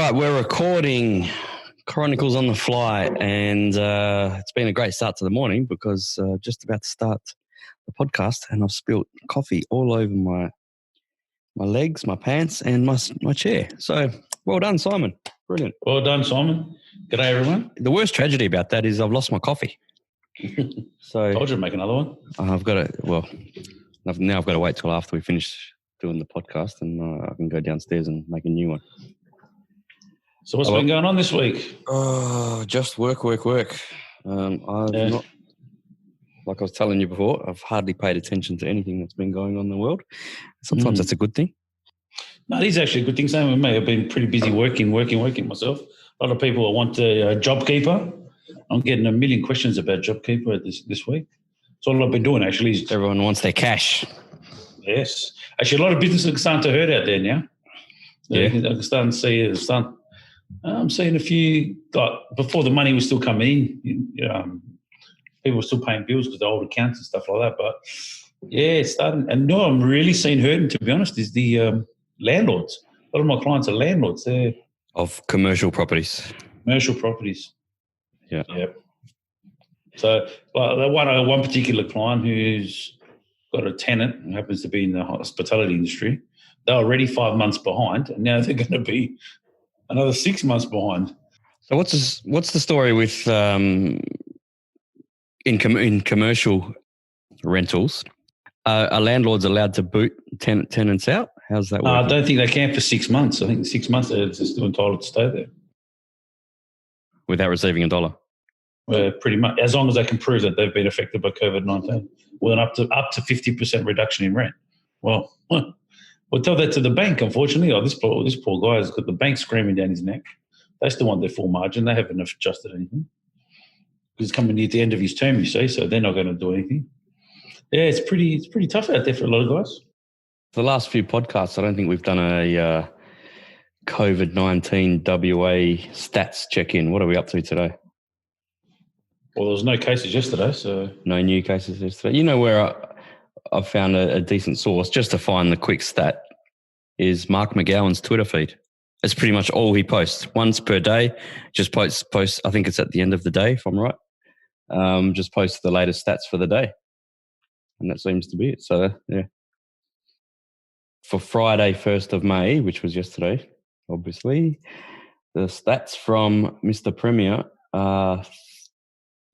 right, we're recording Chronicles on the fly, and it's been a great start to the morning because just about to start the podcast, and I've spilt coffee all over my legs, my pants, and my chair. So well done, Simon. Brilliant. Well done, Simon. G'day, everyone. The worst tragedy about that is I've lost my coffee. So Told you to make another one. I've got to. Well, now I've got to wait till after we finish doing the podcast, and I can go downstairs and make a new one. So what's been going on this week? Oh, just work. Not, like I was telling you before, I've hardly paid attention to anything that's been going on in the world. Sometimes that's a good thing. No, it is actually a good thing. Same with me. I've been pretty busy working myself. A lot of people want a JobKeeper. I'm getting a million questions about JobKeeper this week. So all I've been doing actually is... Everyone wants their cash. Yes. Actually, a lot of businesses are starting to hurt out there now. Yeah. I'm starting to see... I'm seeing a few, like, before the money was still coming in, people were still paying bills because the old accounts and stuff like that. But, yeah, it's starting. And no, I'm really seeing hurting, to be honest, is the landlords. A lot of my clients are landlords. They're of commercial properties. Commercial properties. Yeah. Yep. So, one particular client who's got a tenant who happens to be in the hospitality industry, they're already 5 months behind, and now they're going to be another 6 months behind. So what's the story with in commercial rentals? Are landlords allowed to boot tenants out? How's that working? I don't think they can for 6 months. I think 6 months they're still entitled to stay there without receiving a dollar. Pretty much, as long as they can prove that they've been affected by COVID-19, with an up to 50% reduction in rent. Well, we'll tell that to the bank, unfortunately. This poor guy has got the bank screaming down his neck. They still want their full margin. They haven't adjusted anything. Because it's coming near the end of his term, you see, so they're not going to do anything. Yeah, it's pretty tough out there for a lot of guys. The last few podcasts, I don't think we've done a COVID-19 WA stats check-in. What are we up to today? Well, there was no cases yesterday, so... No new cases yesterday. You know where I've found a decent source just to find the quick stat is Mark McGowan's Twitter feed. It's pretty much all he posts. Once per day, just posts. I think it's at the end of the day, if I'm right. Just posts the latest stats for the day. And that seems to be it. So, yeah. For Friday, 1st of May, which was yesterday, obviously, the stats from Mr. Premier are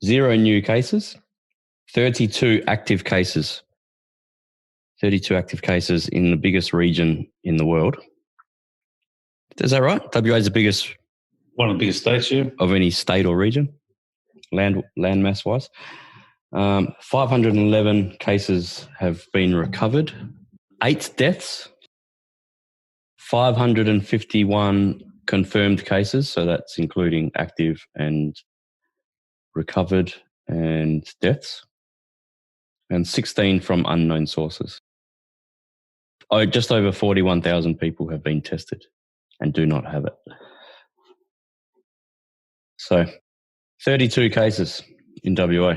0 new cases, 32 active cases. 32 active cases in the biggest region in the world. Is that right? WA is the biggest... One of the biggest states, yeah. Of any state or region, land mass-wise. 511 cases have been recovered. 8 deaths. 551 confirmed cases, so that's including active and recovered and deaths. And 16 from unknown sources. Just over 41,000 people have been tested and do not have it. So, 32 cases in WA.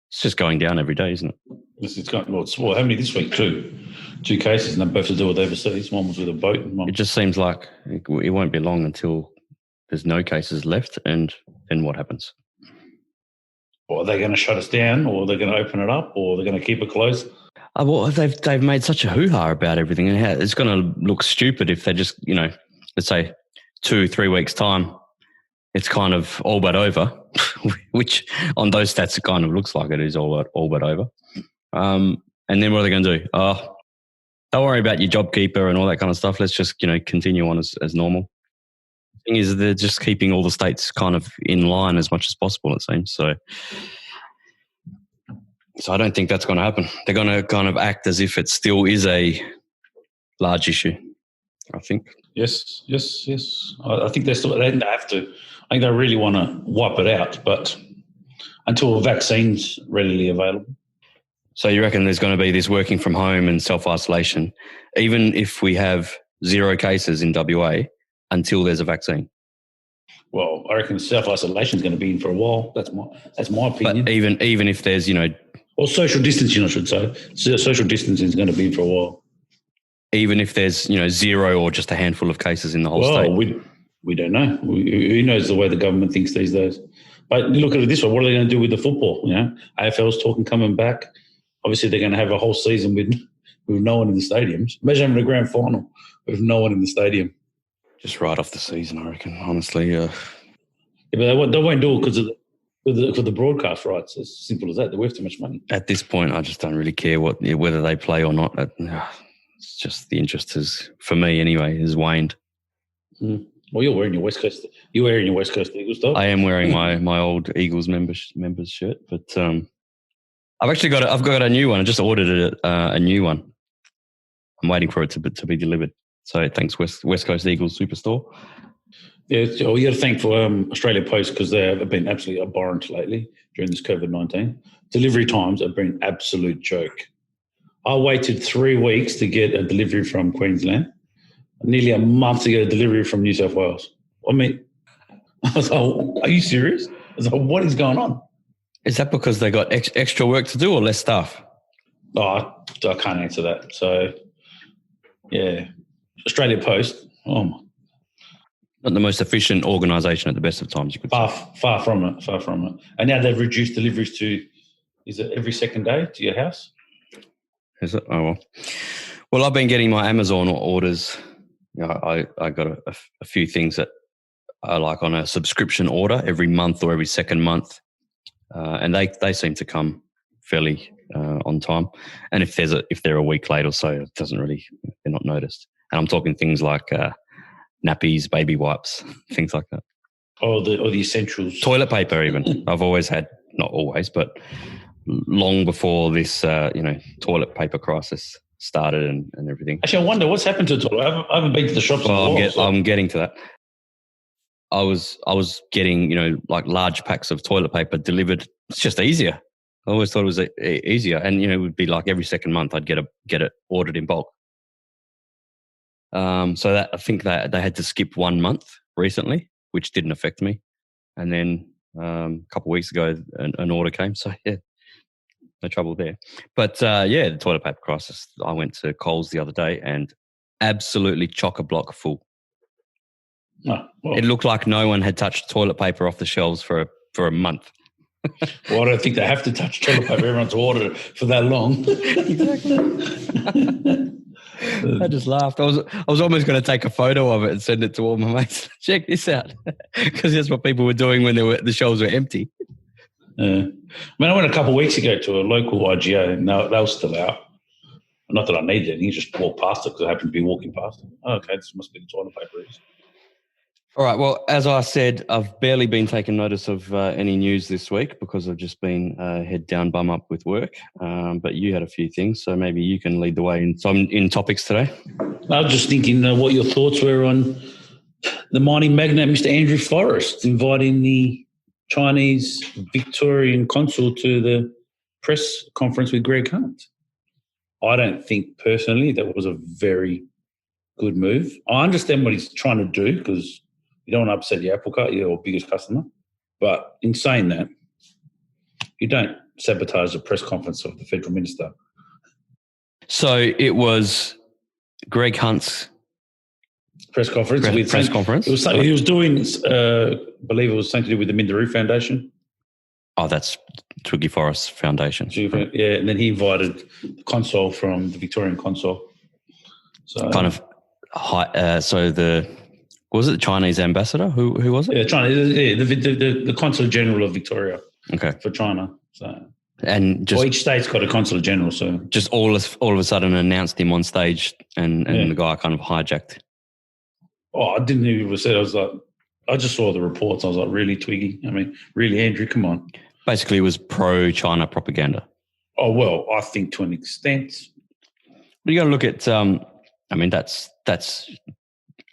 It's just going down every day, isn't it? It's got, how many this week? Two cases, and they're both to do with overseas. One was with a boat. And one... It just seems like it won't be long until there's no cases left, and then what happens? Or are they going to shut us down, or they're going to open it up, or they're going to keep it closed? Well, they've made such a hoo-ha about everything, and it's going to look stupid if they just, let's say 2-3 weeks' time, it's kind of all but over, which on those stats it kind of looks like it is all but over. And then what are they going to do? Oh, don't worry about your JobKeeper and all that kind of stuff. Let's just, continue on as normal. The thing is, they're just keeping all the states kind of in line as much as possible, it seems. So I don't think that's going to happen. They're going to kind of act as if it still is a large issue, I think. Yes. I think they have to. I think they really want to wipe it out, but until a vaccine's readily available. So you reckon there's going to be this working from home and self-isolation, even if we have 0 cases in WA until there's a vaccine? Well, I reckon self-isolation is going to be in for a while. That's my opinion. But even if there's, or social distancing, I should say. Social distancing is going to be in for a while. Even if there's, 0 or just a handful of cases in the whole state? We don't know. Who knows the way the government thinks these days? But look at it this way: what are they going to do with the football? AFL's talking coming back. Obviously, they're going to have a whole season with no one in the stadiums. Imagine having a grand final with no one in the stadium. Just right off the season, I reckon. Honestly, yeah, but they won't do it because of the broadcast rights. As simple as that. They're worth too much money. At this point, I just don't really care whether they play or not. It's just the interest has, for me anyway, has waned. Well, you're wearing your West Coast. You're wearing your West Coast Eagles stuff. I am wearing my old Eagles members shirt, but I've got a new one. I just ordered a new one. I'm waiting for it to be delivered. So thanks, West Coast Eagles Superstore. Yeah, well, you got to thank for Australia Post because they have been absolutely abhorrent lately during this COVID-19. Delivery times have been an absolute joke. I waited 3 weeks to get a delivery from Queensland. Nearly a month to get a delivery from New South Wales. I mean, I was like, are you serious? I was like, what is going on? Is that because they got extra work to do or less staff? Oh, I can't answer that. So, yeah, Australia Post, not the most efficient organisation at the best of times, you could say. Far from it. And now they've reduced deliveries to, is it every second day to your house? Is it? Oh, well. Well, I've been getting my Amazon orders. I got a few things that I like on a subscription order every month or every second month. And they seem to come fairly on time. And if they're a week late or so, it doesn't really, they're not noticed. And I'm talking things like nappies, baby wipes, things like that. Or the essentials. Toilet paper even. I've always had, not always, but long before this, toilet paper crisis started and everything. Actually, I wonder what's happened to the toilet. I haven't been to the shops. Well, I'm getting to that. I was getting, like large packs of toilet paper delivered. It's just easier. I always thought it was easier. And, it would be like every second month I'd get it ordered in bulk. So that I think that they had to skip 1 month recently, which didn't affect me. And then a couple of weeks ago, an order came. So, yeah, no trouble there. But, the toilet paper crisis, I went to Coles the other day and absolutely chock-a-block full. Oh, well. It looked like no one had touched toilet paper off the shelves for a month. Well, I don't think they have to touch toilet paper. Everyone's ordered it for that long. Exactly. I just laughed. I was almost going to take a photo of it and send it to all my mates. Check this out, because that's what people were doing when the shelves were empty. I went a couple of weeks ago to a local IGA and they were still out. Not that I needed anything, just walked past it because I happened to be walking past it. Oh, okay, this must be the toilet paper. All right. Well, as I said, I've barely been taking notice of any news this week because I've just been head down, bum up with work. But you had a few things, so maybe you can lead the way in topics today. I was just thinking what your thoughts were on the mining magnate, Mr. Andrew Forrest, inviting the Chinese Victorian consul to the press conference with Greg Hunt. I don't think personally that was a very good move. I understand what he's trying to do because you don't want to upset your apple cart, your biggest customer. But in saying that, you don't sabotage the press conference of the federal minister. So it was Greg Hunt's press conference. Conference. He was doing, I believe it was something to do with the Minderoo Foundation. Oh, that's Twiggy Forrest Foundation. Yeah, and then he invited the consul from the Victorian consul. So kind of high. Was it the Chinese ambassador? Who was it? Yeah, China. Yeah, the consul general of Victoria. Okay. For China. So and just each state's got a consul general. So just all of a sudden announced him on stage, and the guy kind of hijacked. Oh, I didn't even what said. I was like, I just saw the reports. I was like, really, Twiggy? I mean, really, Andrew? Come on. Basically, it was pro-China propaganda. Oh well, I think to an extent. But you got to look at. That's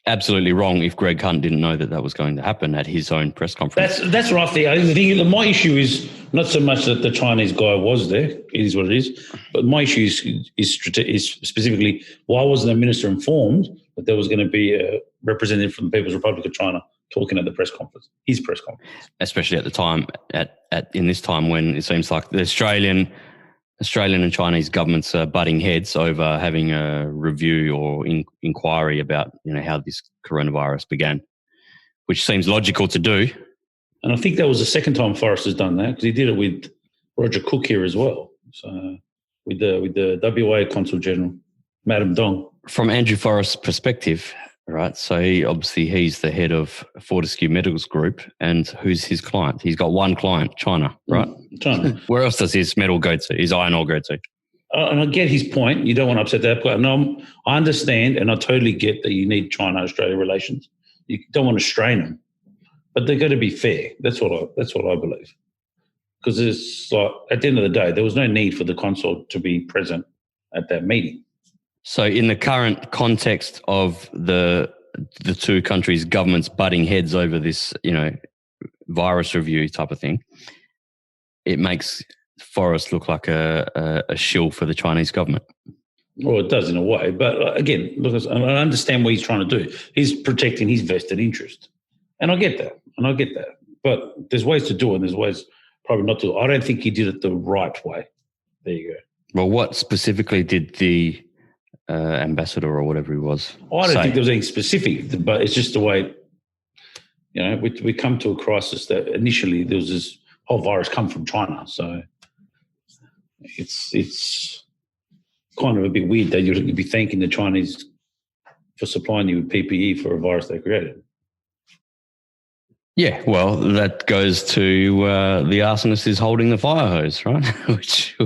absolutely wrong if Greg Hunt didn't know that was going to happen at his own press conference. That's right there. I think my issue is not so much that the Chinese guy was there. It is what it is. But my issue is specifically why wasn't the minister informed that there was going to be a representative from the People's Republic of China talking at the press conference, his press conference, especially at the time in this time when it seems like the Australian and Chinese governments are butting heads over having a review or inquiry about how this coronavirus began. which seems logical to do. And I think that was the second time Forrest has done that, because he did it with Roger Cook here as well. So with the WA Consul General, Madam Dong. From Andrew Forrest's perspective, right? So he's the head of Fortescue Metals Group, and who's his client? He's got one client, China, right? China. Where else does his metal go to? His iron ore go to? And I get his point. You don't want to upset that player. No, I understand, and I totally get that you need China-Australia relations. You don't want to strain them, but they've got to be fair. That's what I believe. Because it's like, at the end of the day, there was no need for the consul to be present at that meeting. So in the current context of the two countries' governments butting heads over this, virus review type of thing, it makes Forrest look like a shill for the Chinese government. Well, it does in a way. But again, look, I understand what he's trying to do. He's protecting his vested interest. And I get that. But there's ways to do it, and there's ways probably not to. I don't think he did it the right way. There you go. Well, what specifically did the ambassador or whatever he was I don't think there was anything specific, but it's just the way, we come to a crisis that initially there was this whole virus come from China. So it's kind of a bit weird that you'd be thanking the Chinese for supplying you with PPE for a virus they created. Yeah, well, that goes to the arsonist is holding the fire hose, right? which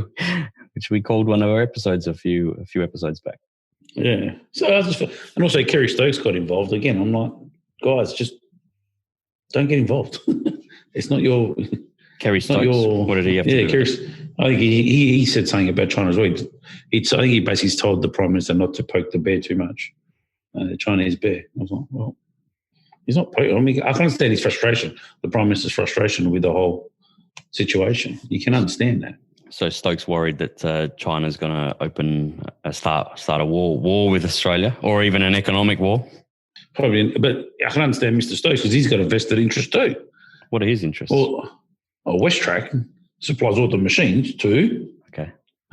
we called one of our episodes a few episodes back. Yeah. So and also Kerry Stokes got involved again. I'm like, guys, just don't get involved. It's not your Kerry Stokes. What did he have to do? Kerry. I think he said something about China as well. I think he basically told the Prime Minister not to poke the bear too much, the Chinese bear. I was like, well, he's not poking. I mean, I can understand his frustration, the Prime Minister's frustration with the whole situation. You can understand that. So Stokes worried that China's going to start a war with Australia, or even an economic war. Probably, but I can understand Mr. Stokes because he's got a vested interest too. What are his interests? Well, Westtrack supplies all the machines to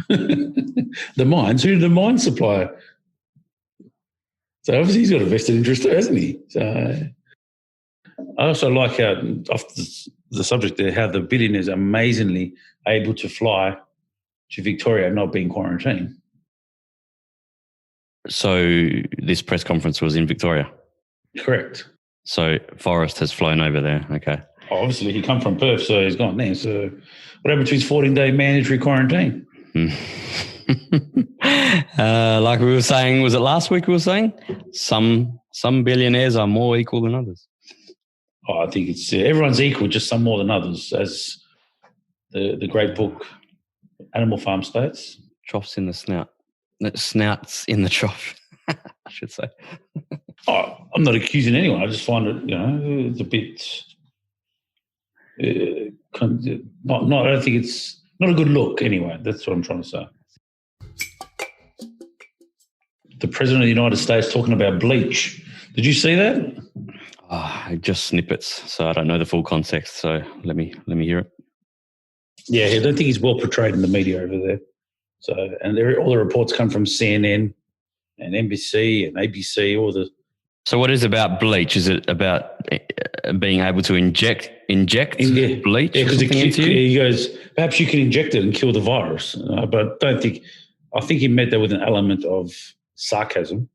the mines. Who did the mine supply? So obviously he's got a vested interest too, hasn't he? So I also like how, off the subject there, how the billionaires are amazingly able to fly to Victoria and not being quarantined. So this press conference was in Victoria? Correct. So Forrest has flown over there, okay. Obviously he come from Perth, so he's gone there. So what happened to his 14-day mandatory quarantine? Like we were saying, was it last week we were saying? Some billionaires are more equal than others. I think it's everyone's equal, just some more than others, as the great book Animal Farm states. Troughs in the snout. Snouts in the trough, I should say. I'm not accusing anyone. I just find it, it's a bit not. I don't think it's not a good look. Anyway, that's what I'm trying to say. The President of the United States talking about bleach. Did you see that? Just snippets, so I don't know the full context. So let me hear it. Yeah, I don't think he's well portrayed in the media over there. So, and all the reports come from CNN and NBC and ABC. So, what is it about bleach? Is it about being able to inject bleach? Yeah, because he goes, perhaps you can inject it and kill the virus. But I think he meant that with an element of sarcasm.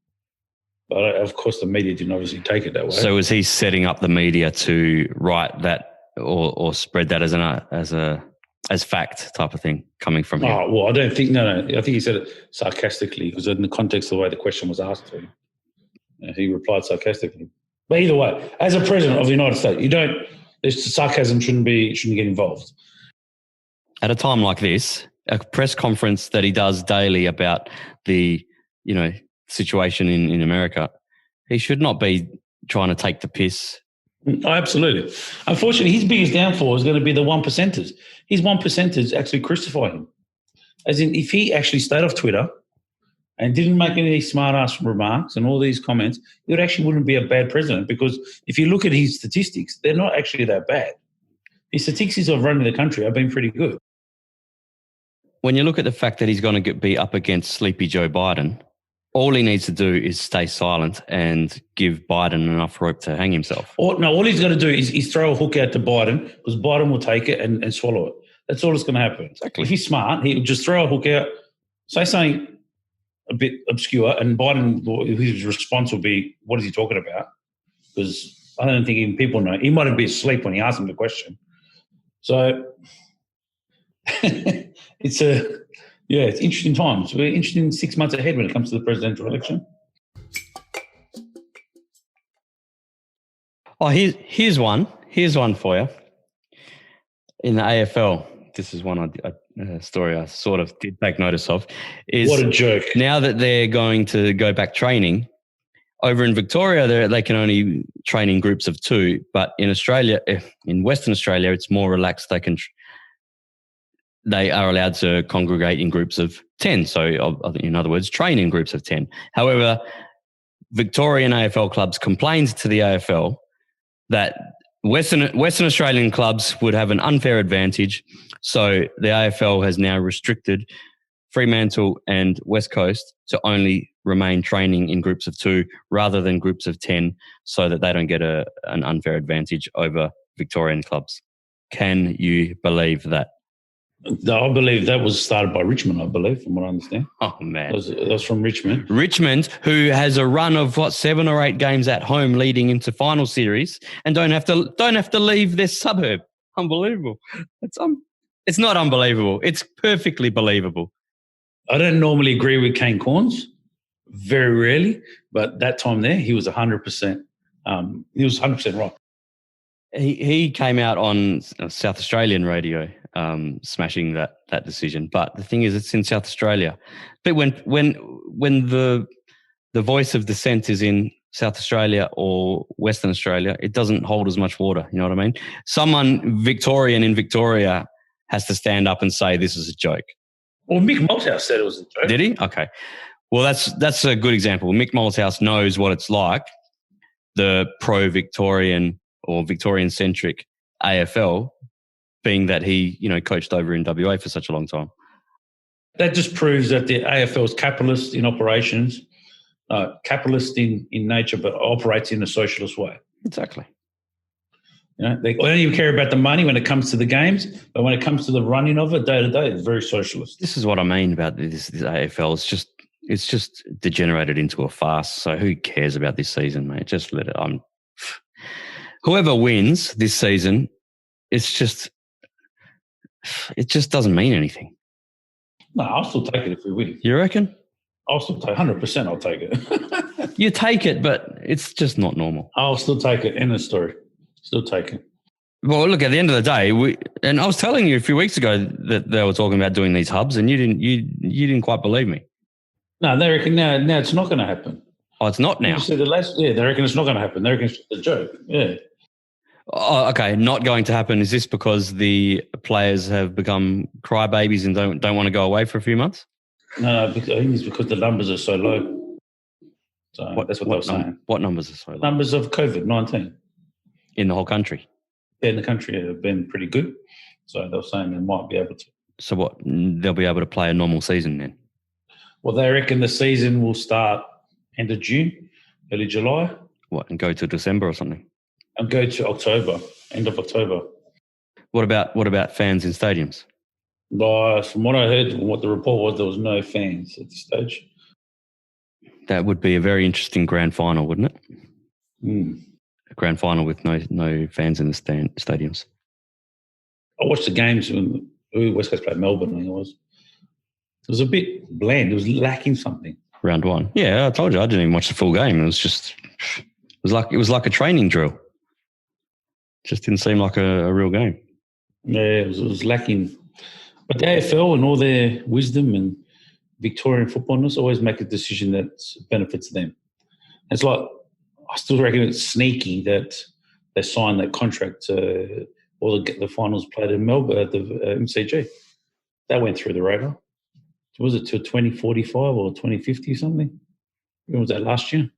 But of course, the media didn't obviously take it that way. So, is he setting up the media to write that or spread that as fact type of thing coming from him? Oh, well, I don't think, no. I think he said it sarcastically because in the context of the way the question was asked to him, he replied sarcastically. But either way, as a president of the United States, sarcasm shouldn't get involved. At a time like this, a press conference that he does daily about the, situation in America, he should not be trying to take the piss. Oh, absolutely. Unfortunately, his biggest downfall is going to be the 1%ers. His 1%ers actually crucify him. As in, if he actually stayed off Twitter and didn't make any smart-ass remarks and all these comments, he wouldn't be a bad president, because if you look at his statistics, they're not actually that bad. His statistics of running the country have been pretty good. When you look at the fact that he's going to be up against Sleepy Joe Biden, All he needs to do is stay silent and give Biden enough rope to hang himself. All he's got to do is throw a hook out to Biden, because Biden will take it and swallow it. That's all that's going to happen. Exactly. If he's smart, he'll just throw a hook out, say something a bit obscure, and Biden, his response will be, what is he talking about? Because I don't think even people know. He might be asleep when he asked him the question. So it's interesting times. We're interesting 6 months ahead when it comes to the presidential election. Oh, here's one. Here's one for you. In the AFL, this is one story I sort of did take notice of. What a joke. Now that they're going to go back training, over in Victoria, they can only train in groups of 2. But in Australia, in Western Australia, it's more relaxed. They are allowed to congregate in groups of 10. So, in other words, train in groups of 10. However, Victorian AFL clubs complained to the AFL that Western Australian clubs would have an unfair advantage. So the AFL has now restricted Fremantle and West Coast to only remain training in groups of 2 rather than groups of 10, so that they don't get an unfair advantage over Victorian clubs. Can you believe that? I believe that was started by Richmond, I believe, from what I understand. Oh, man. That was from Richmond. Richmond, who has a run of, 7 or 8 games at home leading into final series and don't have to leave their suburb. Unbelievable. It's not unbelievable. It's perfectly believable. I don't normally agree with Kane Corns, very rarely, but that time there, he was 100%. He was 100% right. He came out on South Australian radio, smashing that decision. But the thing is, it's in South Australia. But when the voice of dissent is in South Australia or Western Australia, it doesn't hold as much water. You know what I mean? Someone Victorian in Victoria has to stand up and say this is a joke. Well, Mick Malthouse said it was a joke. Did he? Okay. Well, that's a good example. Mick Malthouse knows what it's like, the pro-Victorian or Victorian-centric AFL, being that he, coached over in WA for such a long time. That just proves that the AFL is capitalist in operations, capitalist in nature, but operates in a socialist way. Exactly. They don't even care about the money when it comes to the games, but when it comes to the running of it day to day, it's very socialist. This is what I mean about this AFL. It's just degenerated into a farce. So who cares about this season, mate? Just let it. Whoever wins this season, it just doesn't mean anything. No, I'll still take it if we win. You reckon? I'll still take 100%. I'll take it. You take it, but it's just not normal. I'll still take it. End of story. Still take it. Well, look, at the end of the day, and I was telling you a few weeks ago that they were talking about doing these hubs, and you didn't quite believe me. No, they reckon now it's not going to happen. Oh, it's not now. They reckon it's not going to happen. They reckon it's just a joke. Yeah. Oh, okay, not going to happen. Is this because the players have become crybabies and don't want to go away for a few months? No, I think it's because the numbers are so low. So that's what they were saying. What numbers are so low? Numbers of COVID-19. In the whole country? Yeah, in the country have been pretty good. So they were saying they might be able to. So what, they'll be able to play a normal season then? Well, they reckon the season will start end of June, early July. What, and go to December or something? And go to October, end of October. What about fans in stadiums? From what I heard, what the report was, there was no fans at this stage. That would be a very interesting grand final, wouldn't it? Mm. A grand final with no fans in the stadiums. I watched the games when West Coast played Melbourne. I think it was a bit bland. It was lacking something. Round 1. Yeah, I told you I didn't even watch the full game. It was like a training drill. Just didn't seem like a real game. Yeah, it was lacking. But the AFL and all their wisdom and Victorian footballers always make a decision that benefits them. It's like, I still reckon it's sneaky that they signed that contract to all the finals played in Melbourne at the MCG. That went through the radar. Was it till 2045 or 2050 or something? When was that, last year?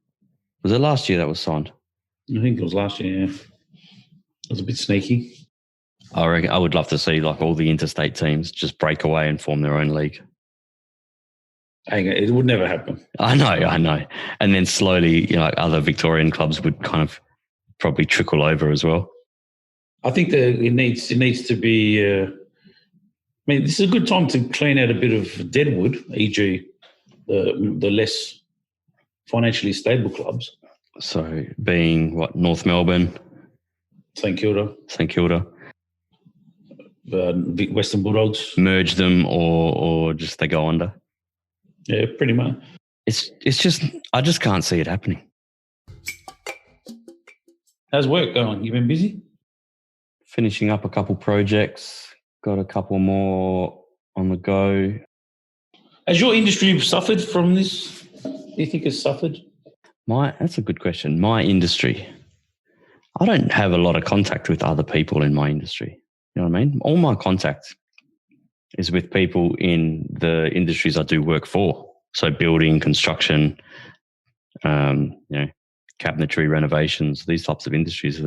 Was it last year that was signed? I think it was last year, yeah. It was a bit sneaky. I reckon I would love to see like all the interstate teams just break away and form their own league. Hang on, it would never happen. I know. And then slowly, like other Victorian clubs would kind of probably trickle over as well. I think that it needs to be. This is a good time to clean out a bit of deadwood, e.g., the less financially stable clubs. So, being what, North Melbourne, St Kilda, Western Bulldogs, merge them, or just they go under. Yeah, pretty much. It's just I just can't see it happening. How's work going? You been busy? Finishing up a couple projects. Got a couple more on the go. Has your industry suffered from this? Do you think it's suffered? That's a good question. My industry. I don't have a lot of contact with other people in my industry. You know what I mean? All my contact is with people in the industries I do work for. So building, construction, cabinetry, renovations, these types of industries.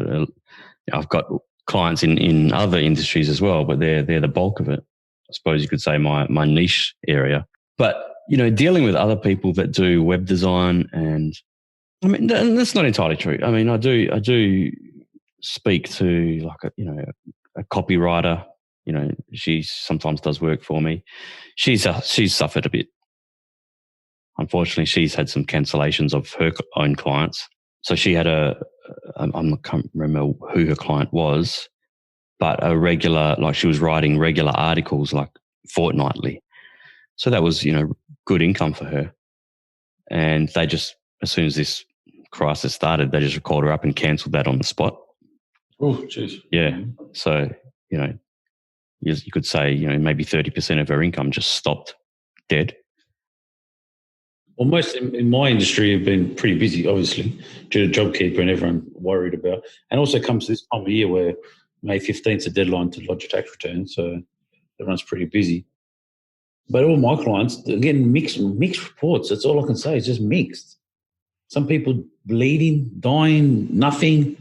I've got clients in other industries as well, but they're the bulk of it. I suppose you could say my niche area. But, dealing with other people that do web design and that's not entirely true. I mean, I do speak to like a copywriter. She sometimes does work for me. She's suffered a bit. Unfortunately, she's had some cancellations of her own clients. So she had I can't remember who her client was, but a regular, like she was writing regular articles like fortnightly. So that was, good income for her. And they just, as soon as this crisis started, they just called her up and cancelled that on the spot. Oh, jeez. Yeah. So, you could say, maybe 30% of her income just stopped dead. Well, most in my industry have been pretty busy, obviously, due to JobKeeper and everyone worried about. And also comes this time of year where May 15th is a deadline to lodge a tax return, so everyone's pretty busy. But all my clients are getting mixed reports. That's all I can say. It's just mixed. Some people bleeding, dying, nothing.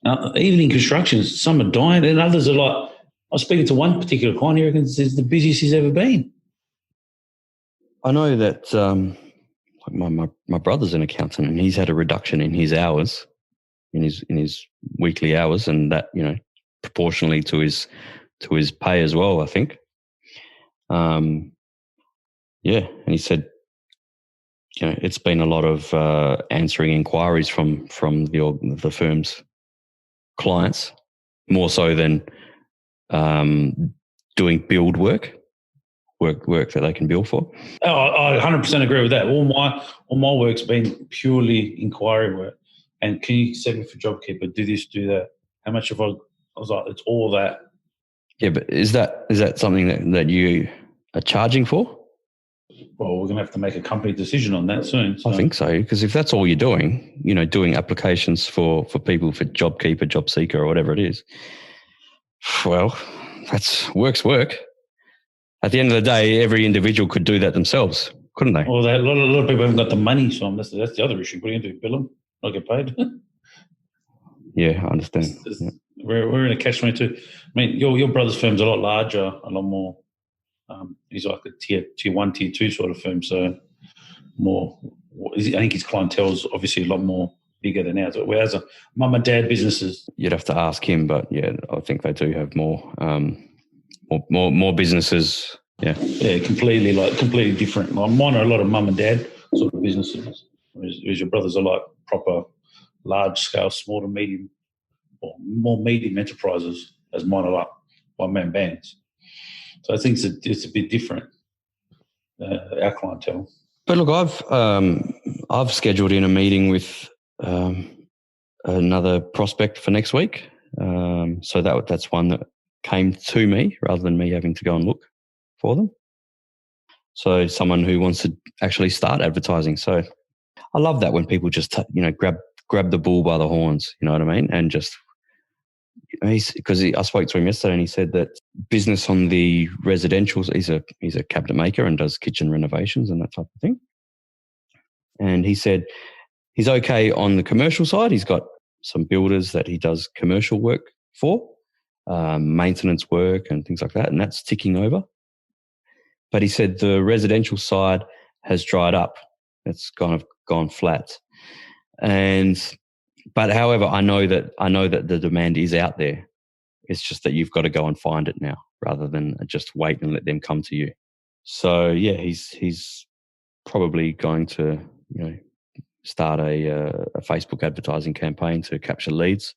Even in construction, some are dying, and others are like, I was speaking to one particular client, he reckons it's the busiest he's ever been. I know that my brother's an accountant, and he's had a reduction in his hours, in his weekly hours, and that proportionally to his pay as well, I think. And he said, it's been a lot of answering inquiries from the firm's clients, more so than doing build work that they can bill for. Oh, I 100% agree with that. All my work's been purely inquiry work. And can you send me for JobKeeper? Do this, do that. How much have I was like, it's all that. Yeah, but is that something that you are charging for? Well, we're going to have to make a company decision on that soon. So. I think so, because if that's all you're doing, doing applications for people for JobKeeper, JobSeeker, or whatever it is, well, that's work. At the end of the day, every individual could do that themselves, couldn't they? Well, a lot of people haven't got the money, so that's the other issue. What are you going to do, bill them? Not get paid? Yeah, I understand. We're in a catch-22. I mean, your brother's firm's a lot larger, a lot more. He's like a tier 1, tier 2 sort of firm, so more. I think his clientele's obviously a lot more bigger than ours. Whereas mum and dad businesses, you'd have to ask him, but yeah, I think they do have more businesses. Yeah, completely different. Mine are a lot of mum and dad sort of businesses. Whereas your brothers are like proper large scale, small to medium, or more medium enterprises, as mine are like one-man bands. So I think it's a bit different, our clientele. But look, I've scheduled in a meeting with another prospect for next week. So that's one that came to me rather than me having to go and look for them. So someone who wants to actually start advertising. So I love that when people just grab the bull by the horns. You know what I mean? And just because I spoke to him yesterday, and he said that business on the residentials, he's a cabinet maker and does kitchen renovations and that type of thing. And he said he's okay on the commercial side. He's got some builders that he does commercial work for, maintenance work and things like that, and that's ticking over. But he said the residential side has dried up. It's kind of gone flat. But however, I know that the demand is out there. It's just that you've got to go and find it now rather than just wait and let them come to you. So yeah, he's probably going to, start a Facebook advertising campaign to capture leads.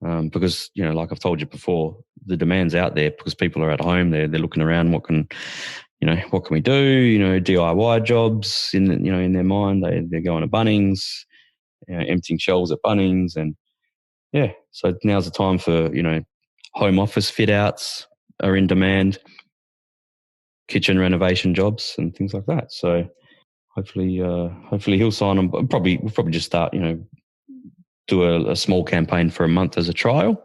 Because, like I've told you before, the demand's out there because people are at home. They're looking around. What can we do? DIY jobs in their mind. They're going to Bunnings, emptying shelves at Bunnings, and yeah. So now's the time for home office fit outs are in demand, kitchen renovation jobs and things like that. So hopefully he'll sign on. We'll probably just start do a small campaign for a month as a trial.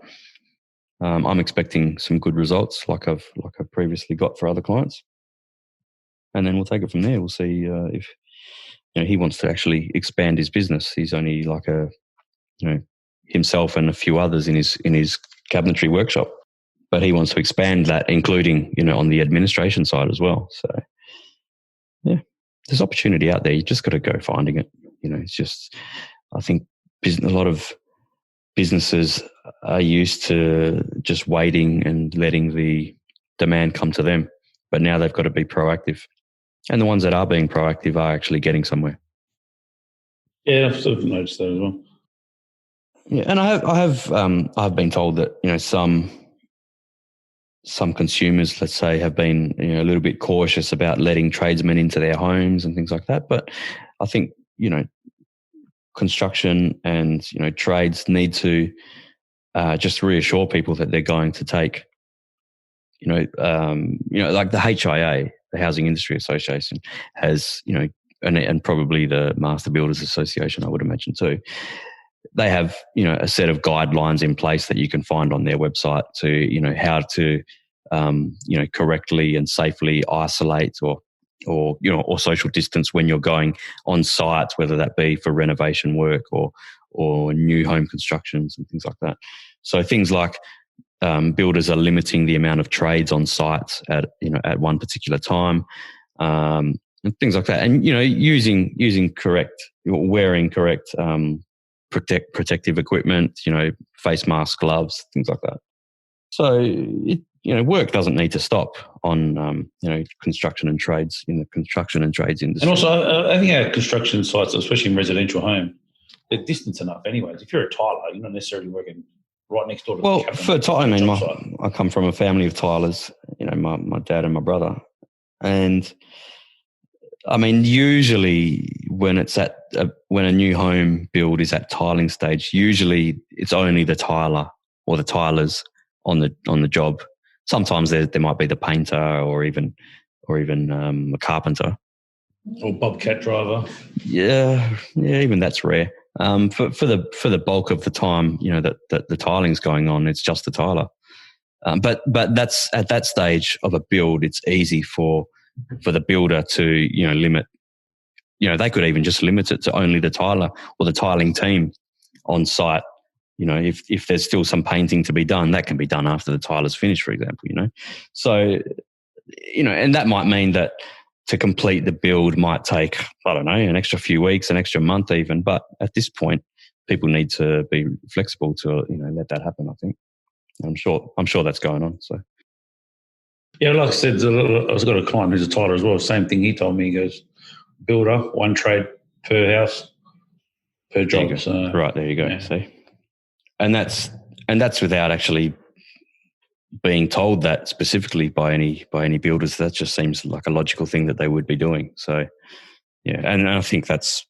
I'm expecting some good results, like I've previously got for other clients, and then we'll take it from there. We'll see if he wants to actually expand his business. He's only like himself and a few others in his cabinetry workshop, but he wants to expand that, including on the administration side as well. So yeah, there's opportunity out there. You just got to go finding it. It's just, I think a lot of businesses are used to just waiting and letting the demand come to them, but now they've got to be proactive. And the ones that are being proactive are actually getting somewhere. Yeah, I've sort of noticed that as well. Yeah, and I've been told that some consumers, let's say, have been a little bit cautious about letting tradesmen into their homes and things like that. But I think construction and trades need to just reassure people that they're going to take like the HIA, the Housing Industry Association, has and probably the Master Builders Association, I would imagine too. They have a set of guidelines in place that you can find on their website to how to correctly and safely isolate or social distance when you're going on site, whether that be for renovation work or new home constructions and things like that. So things like builders are limiting the amount of trades on sites at one particular time, and things like that, and wearing correct protective equipment, face masks, gloves, things like that. So work doesn't need to stop on construction and trades in the construction and trades industry. And also, I think our construction sites, especially in residential home, they're distant enough anyways. If you're a tiler, you're not necessarily working right next door to the cabinet. For time, I come from a family of tilers, my dad and my brother. And I mean, usually when when a new home build is at tiling stage, usually it's only the tiler or the tilers on the job. Sometimes there might be the painter or even a carpenter or bobcat driver. Yeah, even that's rare. For the bulk of the time, that the tiling's going on, it's just the tiler. But that's at that stage of a build, it's easy for the builder to limit. They could even just limit it to only the tiler or the tiling team on site. If there's still some painting to be done, that can be done after the tiler's finished, for example. So and that might mean that to complete the build might take, I don't know, an extra few weeks, an extra month even. But at this point, people need to be flexible to let that happen. I think. I'm sure that's going on. So. Yeah, like I said, I've got a client who's a tiler as well. Same thing he told me. He goes, builder, one trade per house, per job. So, right, there you go. Yeah. See, and that's without actually being told that specifically by any builders. That just seems like a logical thing that they would be doing. So, yeah, and I think that's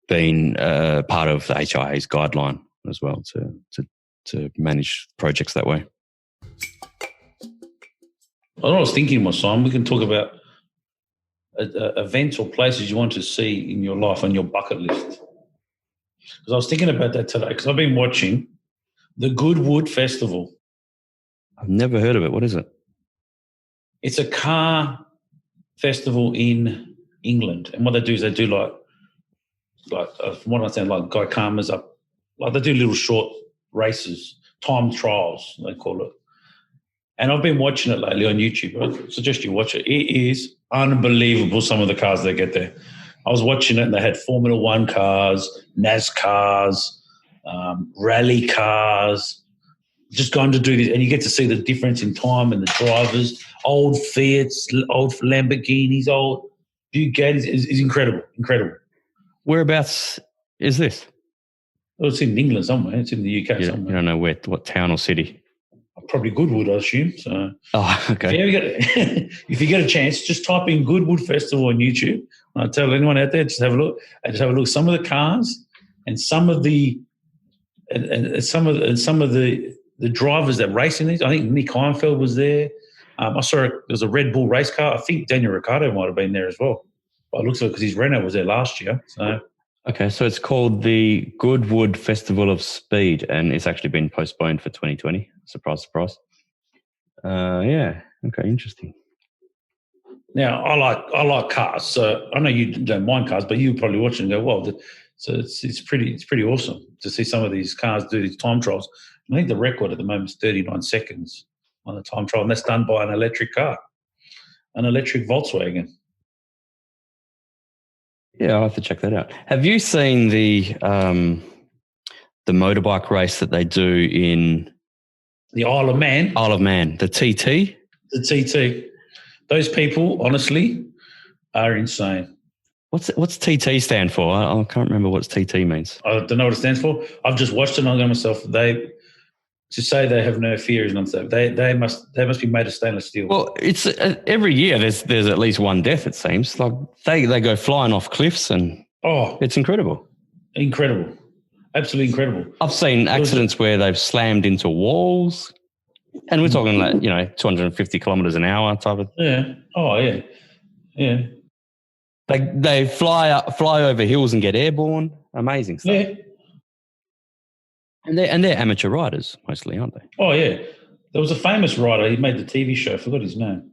been part of the HIA's guideline as well to manage projects that way. I was thinking, my son, we can talk about events or places you want to see in your life on your bucket list. Because I was thinking about that today, because I've been watching the Goodwood Festival. I've never heard of it. What is it? It's a car festival in England. And what they do is they do like from what I understand, like Guy Karma's up, like they do little short races, time trials, they call it. And I've been watching it lately on YouTube. I suggest you watch it. It is unbelievable, some of the cars they get there. I was watching it and they had Formula One cars, NASCARs, rally cars, just going to do this. And you get to see the difference in time and the drivers, old Fiats, old Lamborghinis, old Bugattis. It's incredible, incredible. Whereabouts is this? Well, it's in England somewhere. It's in the UK somewhere. You don't know what town or city? Probably Goodwood, I assume. So, okay. If you get a chance, just type in Goodwood Festival on YouTube. I tell anyone out there, just have a look. Just have a look. Some of the cars and some of the the drivers that race in these. I think Nick Heidfeld was there. I saw there was a Red Bull race car. I think Daniel Ricciardo might have been there as well. But it looks like because his Renault was there last year. So. Okay, so it's called the Goodwood Festival of Speed, and it's actually been postponed for 2020. Surprise, surprise. Yeah. Okay, interesting. Now, I like cars, so I know you don't mind cars, but you probably watch it and go, "Well," so it's pretty awesome to see some of these cars do these time trials. I think the record at the moment is 39 seconds on the time trial, and that's done by an electric car, an electric Volkswagen. Yeah, I'll have to check that out. Have you seen the motorbike race that they do in the Isle of Man? Isle of Man, the TT? The TT. Those people, honestly, are insane. What's TT stand for? I can't remember what TT means. I don't know what it stands for. I've just watched it and I go myself, to say they have no fear is not so. They must be made of stainless steel. Well, it's every year there's at least one death. It seems like they go flying off cliffs and it's incredible. Incredible, absolutely incredible. I've seen accidents where they've slammed into walls, and we're talking like 250 kilometers an hour type of. Yeah. Oh yeah. Yeah. They fly over hills and get airborne. Amazing stuff. Yeah. And they're amateur riders mostly, aren't they? Oh yeah, there was a famous rider. He made the TV show. I forgot his name.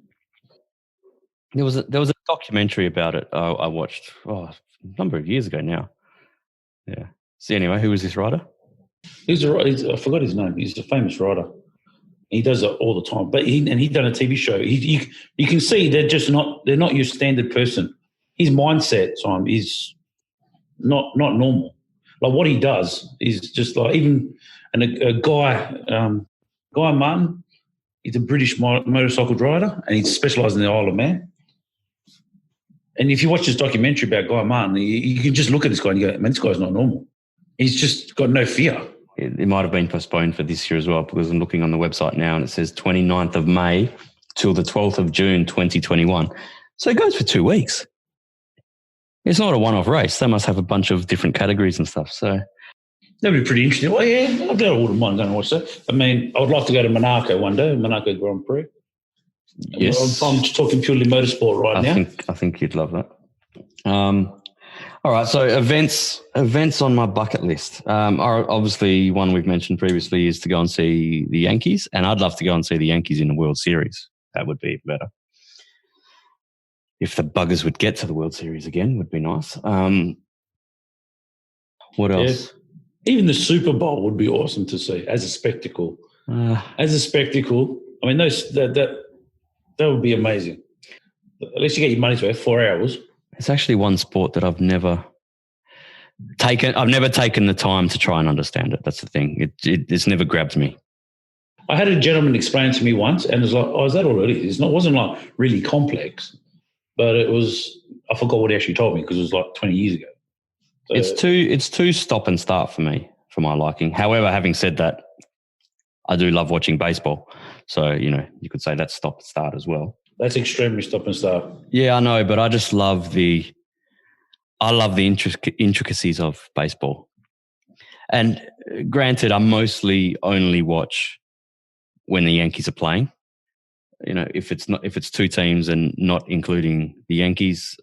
There was a documentary about it. I watched a number of years ago now. Yeah. So anyway, who was this rider? I forgot his name. He's a famous rider. He does it all the time. But he done a TV show. You can see they're not your standard person. His mindset time is not normal. Like what he does is just like a guy Martin. He's a British motorcycle rider, and he's specialised in the Isle of Man. And if you watch this documentary about Guy Martin, you can just look at this guy and you go, "Man, this guy's not normal. He's just got no fear." It might have been postponed for this year as well, because I'm looking on the website now and it says 29th of May till the 12th of June 2021. So it goes for 2 weeks. It's not a one-off race. They must have a bunch of different categories and stuff. So that'd be pretty interesting. Well, yeah, I've got a wouldn't mind going to watch that. I mean, I would like to go to Monaco one day, Monaco Grand Prix. Yes. I'm just talking purely motorsport now. I think you'd love that. All right, so events on my bucket list. Obviously, one we've mentioned previously is to go and see the Yankees, and I'd love to go and see the Yankees in the World Series. That would be better. If the buggers would get to the World Series again, would be nice. What else? Yeah. Even the Super Bowl would be awesome to see as a spectacle. As a spectacle, I mean, that would be amazing. At least you get your money's worth, 4 hours. It's actually one sport that I've never taken the time to try and understand it. That's the thing. It's never grabbed me. I had a gentleman explain to me once, and it was like, "Oh, is that all it is?" It wasn't like really complex. But it was, I forgot what he actually told me because it was like 20 years ago. So, it's too stop and start for me, for my liking. However, having said that, I do love watching baseball. So, you could say that's stop and start as well. That's extremely stop and start. Yeah, I know, but I just love the intricacies of baseball. And granted, I mostly only watch when the Yankees are playing. If it's two teams and not including the Yankees,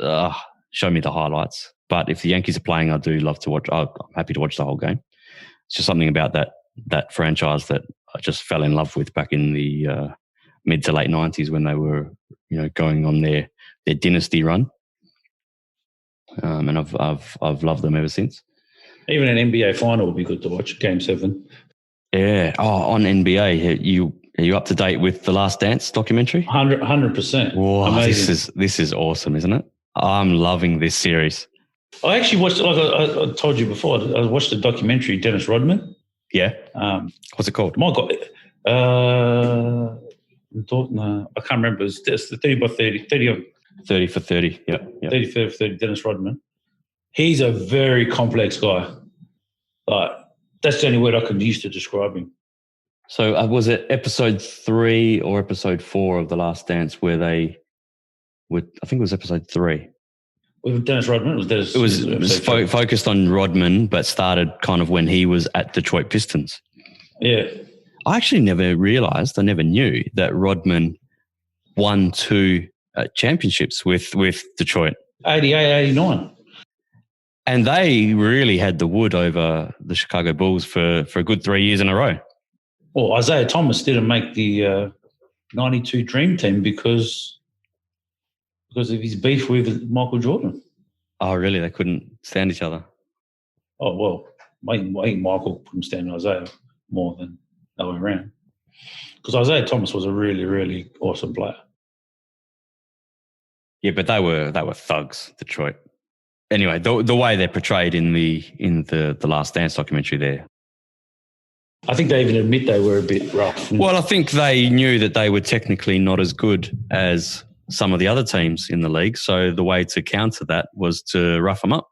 show me the highlights. But if the Yankees are playing, I do love to watch. I'm happy to watch the whole game. It's just something about that franchise that I just fell in love with back in the mid to late 90s when they were, going on their dynasty run. And I've loved them ever since. Even an NBA final would be good to watch. Game 7. Yeah. Oh, on NBA, Are you up to date with the Last Dance documentary? 100%. Whoa, Amazing. this is awesome, isn't it? I'm loving this series. I actually watched, like I told you before, I watched the documentary, Dennis Rodman. Yeah. What's it called? My God. No, I can't remember. It's the 30 by 30. 30 for 30. Yeah. 30 for 30, Dennis Rodman. He's a very complex guy. Like, that's the only word I could use to describe him. So was it episode 3 or episode 4 of The Last Dance where they would, I think it was episode 3. With Dennis Rodman? It was focused on Rodman, but started kind of when he was at Detroit Pistons. Yeah. I actually never realised, I never knew that Rodman won 2 championships with Detroit. 88, 89. And they really had the wood over the Chicago Bulls for a good 3 years in a row. Well, Isaiah Thomas didn't make the 92 Dream Team because of his beef with Michael Jordan. Oh, really? They couldn't stand each other? Oh, well, I think Michael couldn't stand Isaiah more than the other way around. Because Isaiah Thomas was a really, really awesome player. Yeah, but they were thugs, Detroit. Anyway, the way they're portrayed in the Last Dance documentary there. I think they even admit they were a bit rough. Well, I think they knew that they were technically not as good as some of the other teams in the league. So the way to counter that was to rough them up.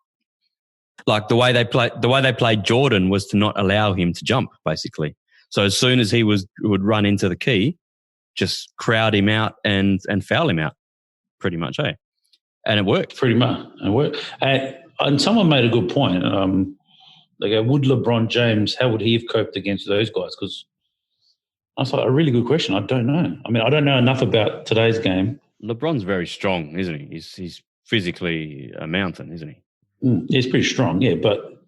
Like the way they played Jordan was to not allow him to jump, basically. So as soon as he would run into the key, just crowd him out and foul him out, pretty much, eh? And it worked. Pretty much, it worked. And someone made a good point. They go, would LeBron James, how would he have coped against those guys? Because I thought, a really good question. I don't know. I mean, I don't know enough about today's game. LeBron's very strong, isn't he? He's physically a mountain, isn't he? He's pretty strong, yeah. But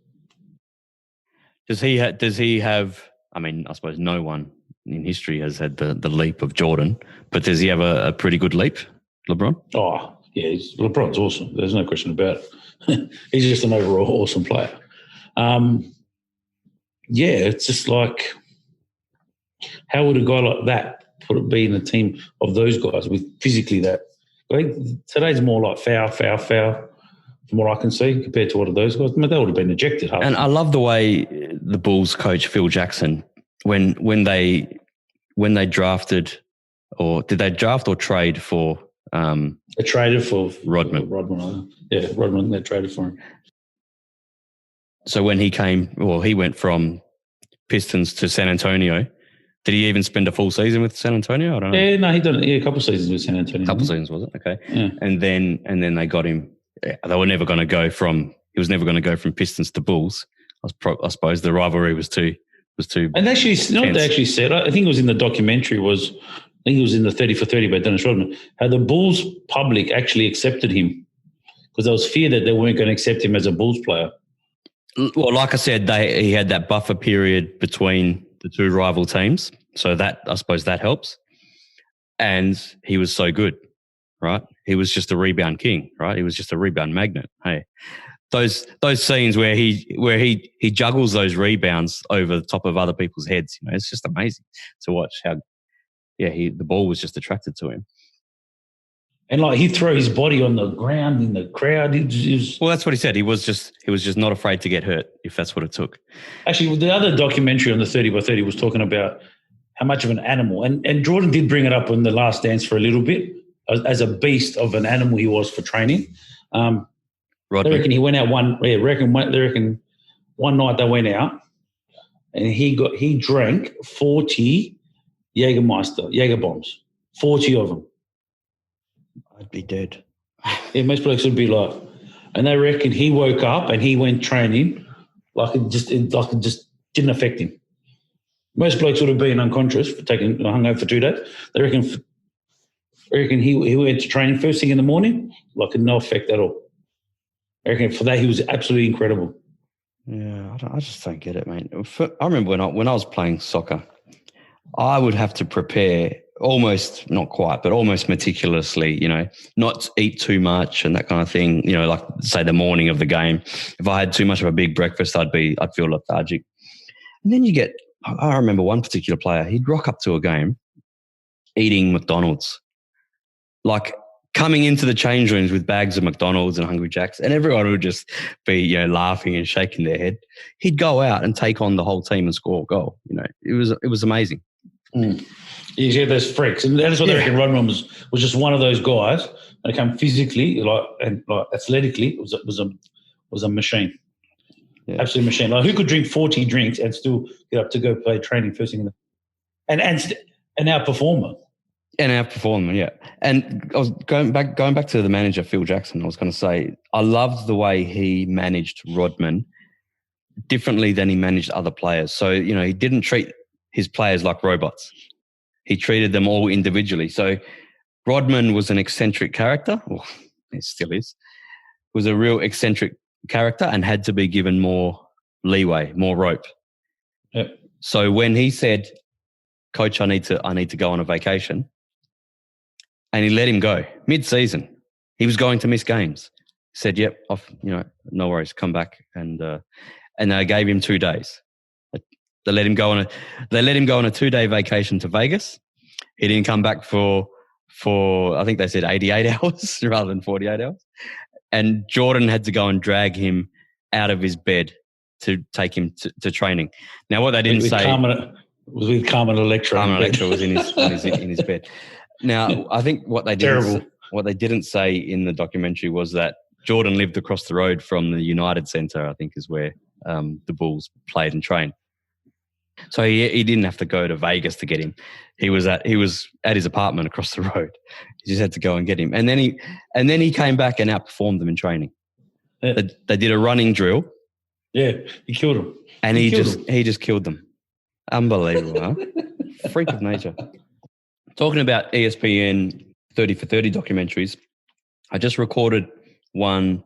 does he have? I mean, I suppose no one in history has had the leap of Jordan, but does he have a pretty good leap, LeBron? Oh, yeah. LeBron's awesome. There's no question about it. He's just an overall awesome player. Yeah, it's just like, how would a guy like that be in a team of those guys with physically that? I think today's more like foul, from what I can see, compared to what of those guys. I mean, they would have been ejected. And I love the way the Bulls coach Phil Jackson, when they drafted, or did they draft or trade for? They traded for Rodman. Rodman. They traded for him. So when he went from Pistons to San Antonio. Did he even spend a full season with San Antonio? I don't know. Yeah, no, he done a couple of seasons with San Antonio. A couple of seasons, was it? Okay. Yeah. And then they got him. They were never going to go from. He was never going to go from Pistons to Bulls. I suppose the rivalry was too. And actually, what they actually said, I think it was in the documentary. I think it was in the 30 for 30 by Dennis Rodman. How the Bulls public actually accepted him because there was fear that they weren't going to accept him as a Bulls player. Well, like I said, he had that buffer period between the two rival teams. So that, I suppose that helps. And he was so good, right? He was just a rebound king, right? He was just a rebound magnet. Hey, those scenes where he juggles those rebounds over the top of other people's heads, it's just amazing to watch how, the ball was just attracted to him. And like he'd throw his body on the ground in the crowd. Well, that's what he said. He was just not afraid to get hurt if that's what it took. Actually, the other documentary on the 30 by 30 was talking about how much of an animal, and Jordan did bring it up in The Last Dance for a little bit, as a beast of an animal he was for training. They reckon he went out one night they went out and he drank 40 Jaeger bombs, 40 of them. I'd be dead. Yeah, most blokes would be like, and they reckon he woke up and he went training like it just didn't affect him. Most blokes would have been unconscious for hung out for 2 days. They reckon he went to training first thing in the morning, like no effect at all. I reckon for that he was absolutely incredible. Yeah, I just don't get it, mate. I remember when I was playing soccer, I would have to prepare almost, not quite, but almost meticulously, not eat too much and that kind of thing, like say the morning of the game. If I had too much of a big breakfast, I'd feel lethargic. And then I remember one particular player, he'd rock up to a game eating McDonald's. Like coming into the change rooms with bags of McDonald's and Hungry Jacks, and everyone would just be, laughing and shaking their head. He'd go out and take on the whole team and score a goal. It was amazing. Mm. You get those freaks, and that's what I reckon. Rodman was just one of those guys. When it came physically, and athletically, was a machine. Yeah. Absolute machine. Like, who could drink 40 drinks and still get up to go play training first thing in the and outperform them. And outperform them, yeah. And I was going back to the manager, Phil Jackson. I was going to say, I loved the way he managed Rodman differently than he managed other players. So, he didn't treat his players like robots. He treated them all individually. So Rodman was an eccentric character. Well, it still is. Was a real eccentric character and had to be given more leeway, more rope. Yep. So when he said, "Coach, I need to go on a vacation," and he let him go mid-season, he was going to miss games. He said, "Yep, off. No worries, come back." And they gave him 2 days. They let him go on a 2-day vacation to Vegas. He didn't come back for I think they said 88 hours rather than 48 hours. And Jordan had to go and drag him out of his bed to take him to training. Now, what they didn't say was with Carmen Electra. Carmen Electra was in his bed. Now, I think what they didn't say in the documentary was that Jordan lived across the road from the United Center, I think is where the Bulls played and trained. So he didn't have to go to Vegas to get him. He was at his apartment across the road. He just had to go and get him. And then he came back and outperformed them in training. Yeah. They did a running drill. Yeah, he killed him. And he just killed them. Unbelievable, huh? Freak of nature. Talking about ESPN 30 for 30 documentaries, I just recorded one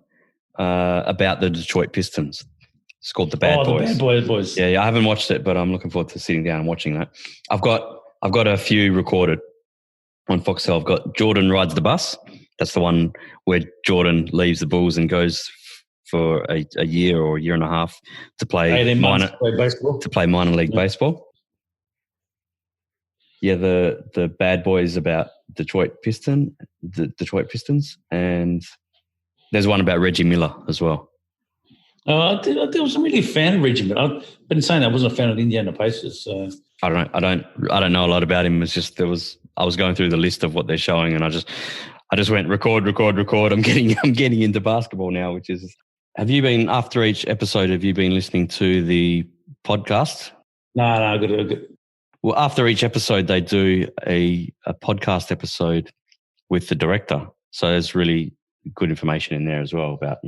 about the Detroit Pistons. It's called The Bad Boys. The Bad Boys. Yeah, I haven't watched it, but I'm looking forward to sitting down and watching that. I've got a few recorded on Foxtel. I've got Jordan Rides the Bus. That's the one where Jordan leaves the Bulls and goes for a year or a year and a half to play minor league baseball. Yeah, the Bad Boys about the Detroit Pistons, and there's one about Reggie Miller as well. I wasn't really a fan of Reggie Miller. I've been saying I wasn't a fan of the Indiana Pacers. So. I don't know a lot about him. It's just I was going through the list of what they're showing, and I just went record. I'm getting into basketball now, which is. After each episode, have you been listening to the podcast? No, good. Well, after each episode, they do a podcast episode with the director. So there's really good information in there as well about,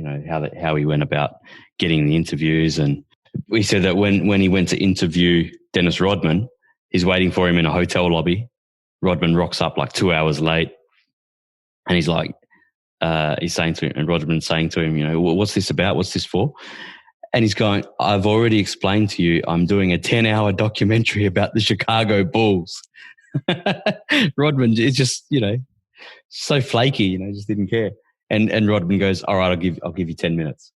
how he went about getting the interviews. And we said that when he went to interview Dennis Rodman, he's waiting for him in a hotel lobby. Rodman rocks up like 2 hours late, and he's like, he's saying to him, and Rodman's saying to him, what's this about? What's this for? And he's going, I've already explained to you, I'm doing a 10-hour documentary about the Chicago Bulls. Rodman is just, so flaky, just didn't care. And Rodman goes, all right, I'll give you 10 minutes.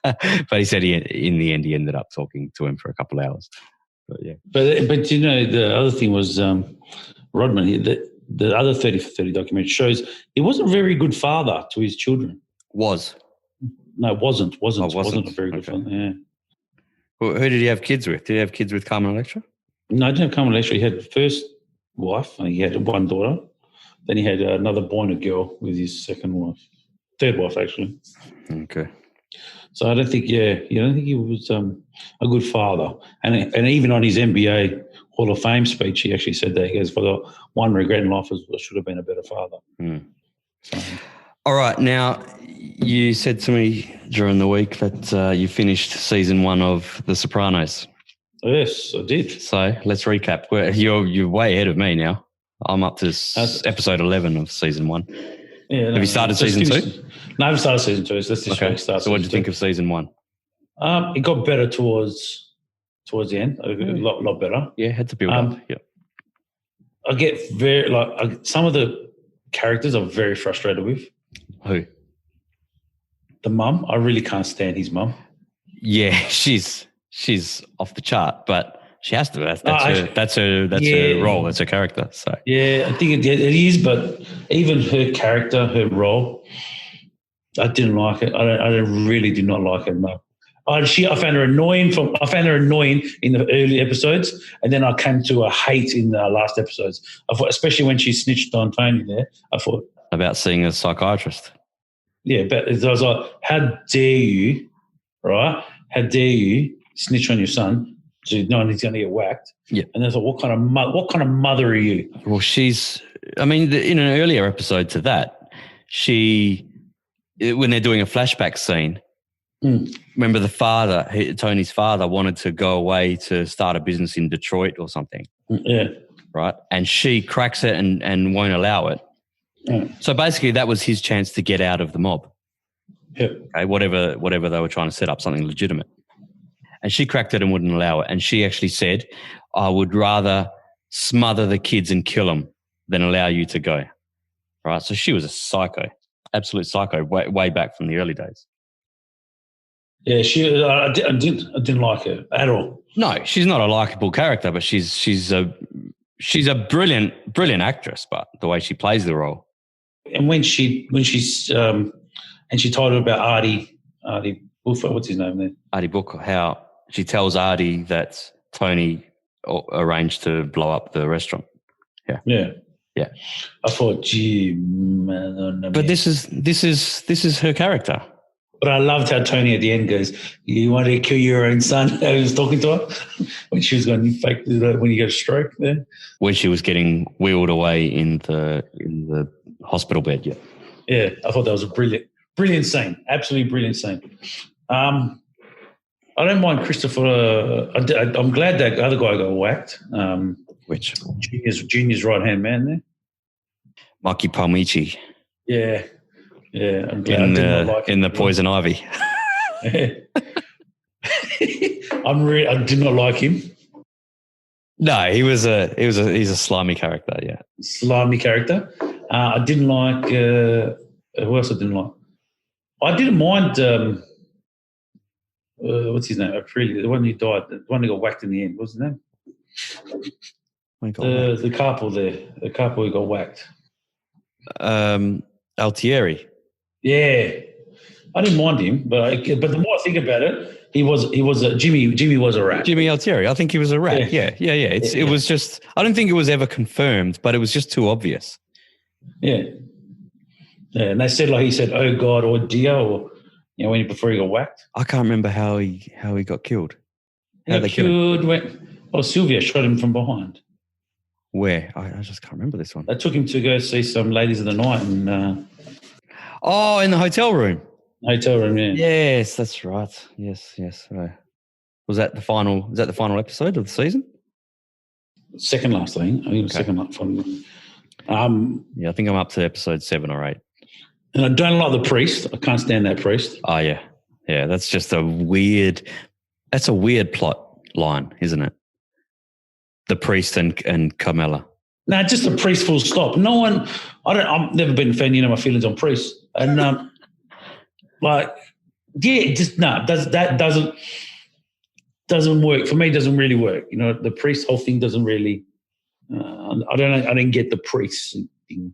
But he said in the end, he ended up talking to him for a couple of hours. But yeah. But the other thing was Rodman, the other 30 for 30 documentary shows he wasn't a very good father to his children. No, wasn't a very good father. Yeah. Well, who did he have kids with? Did he have kids with Carmen Electra? No, he didn't have Carmen Electra. He had the first wife, and he had one daughter. Then he had another boy and a girl with his third wife, actually. Okay. So I don't think he was a good father. And even on his NBA Hall of Fame speech, he actually said that. He goes, for the one regret in life is I should have been a better father. Mm. So. All right. Now, you said to me during the week that you finished season 1 of The Sopranos. Yes, I did. So let's recap. You're way ahead of me now. I'm up to episode 11 of season 1. Yeah, have you started season 2? No, I haven't started season 2. So let's just start. So what did you think of season 1? It got better towards the end. A lot better. Yeah, had to build up. Yeah. I get some of the characters I'm very frustrated with. Who? The mum. I really can't stand his mum. Yeah, she's off the chart, but She has to. That's her role. That's her character. So yeah, I think it is. But even her character, her role, I didn't like it. I really did not like it. No. I found her annoying. I found her annoying in the early episodes, and then I came to a hate in the last episodes. I thought, especially when she snitched on Tony there. I thought about seeing a psychiatrist. Yeah, but I was like, how dare you, right? How dare you snitch on your son? Knowing he's going to get whacked. Yeah, and I thought, what kind of mother are you? Well, in an earlier episode to that, when they're doing a flashback scene. Remember Tony's father wanted to go away to start a business in Detroit or something. Yeah. Right. And she cracks it and won't allow it. So basically that was his chance to get out of the mob. Yeah. Okay, whatever they were trying to set up, something legitimate. And she cracked it and wouldn't allow it. And she actually said, I would rather smother the kids and kill them than allow you to go. Right. So she was a psycho, absolute psycho, way back from the early days. Yeah, I didn't like her at all. No, she's not a likable character, but she's a brilliant actress. But the way she plays the role, and when she told her about Artie, what's his name there? Artie Booker. How she tells Artie that Tony arranged to blow up the restaurant. Yeah. I thought, gee, man. But this is her character. But I loved how Tony at the end goes, you want to kill your own son? I was talking to her when she was going, when you got a stroke there. When she was getting wheeled away in the hospital bed, yeah. Yeah, I thought that was a brilliant scene. Absolutely brilliant scene. I don't mind Christopher. I'm glad that other guy got whacked. Which? Junior's right-hand man there. Mikey Palmici. Yeah. Yeah, I'm glad. In the poison ivy. I did not like him. No, he's a slimy character. Yeah, slimy character. I didn't like. Who else I didn't like? I didn't mind. What's his name? The one who died. The one who got whacked in the end. What's his name? The couple there. The couple who got whacked. Altieri. Yeah, I didn't mind him, but the more I think about it, he was a Jimmy was a rat. Jimmy Altieri, I think he was a rat. Yeah. It was just, I don't think it was ever confirmed, but it was just too obvious. Yeah, and they said he said, "Oh God," or "Dear," or before he got whacked. I can't remember how he got killed. How they killed him? Sylvia shot him from behind. Where? I just can't remember this one. They took him to go see some ladies of the night and. In the hotel room. Hotel room, yeah. Yes, that's right. Yes. Was that the final? Is that the final episode of the season? Second last, I think. It was second last one. Yeah, I think I'm up to episode 7 or 8. And I don't like the priest. I can't stand that priest. Oh yeah. That's just a weird. That's a weird plot line, isn't it? The priest and Carmela. No, just a priest full stop. No one, I've never been a fan, my feelings on priests. And that doesn't work. For me, it doesn't really work. The priest whole thing doesn't really, I didn't get the priest thing.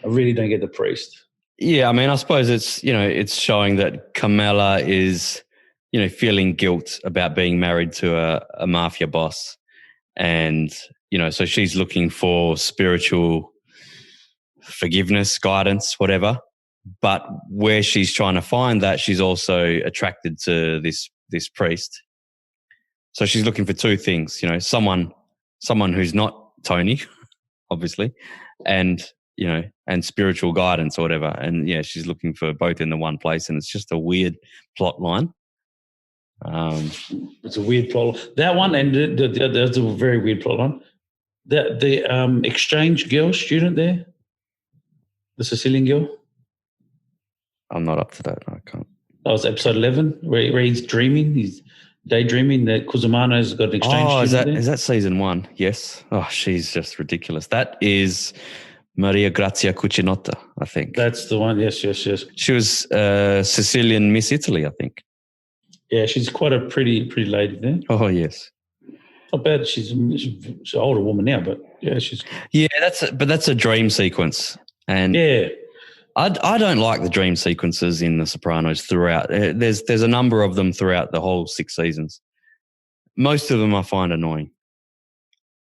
I really don't get the priest. Yeah, I mean, I suppose it's showing that Carmela is, feeling guilt about being married to a mafia boss. And, so she's looking for spiritual forgiveness, guidance, whatever. But where she's trying to find that, she's also attracted to this priest. So she's looking for two things, someone who's not Tony, obviously, and spiritual guidance or whatever. And yeah, she's looking for both in the one place, and it's just a weird plot line. It's a weird plot. That one and that's a very weird plot line. The exchange girl student there, the Sicilian girl. I'm not up to that. I can't. That was episode 11 where he's dreaming. He's daydreaming that Cusimano's got an exchange student. Is that season 1? Yes. Oh, she's just ridiculous. That is Maria Grazia Cucinotta, I think. That's the one. Yes. She was Sicilian Miss Italy, I think. Yeah, she's quite a pretty lady there. Oh, yes. not bad. She's an older woman now, but yeah, she's that's a dream sequence, and yeah. I don't like the dream sequences in The Sopranos throughout. There's a number of them throughout the whole 6 seasons. Most of them I find annoying.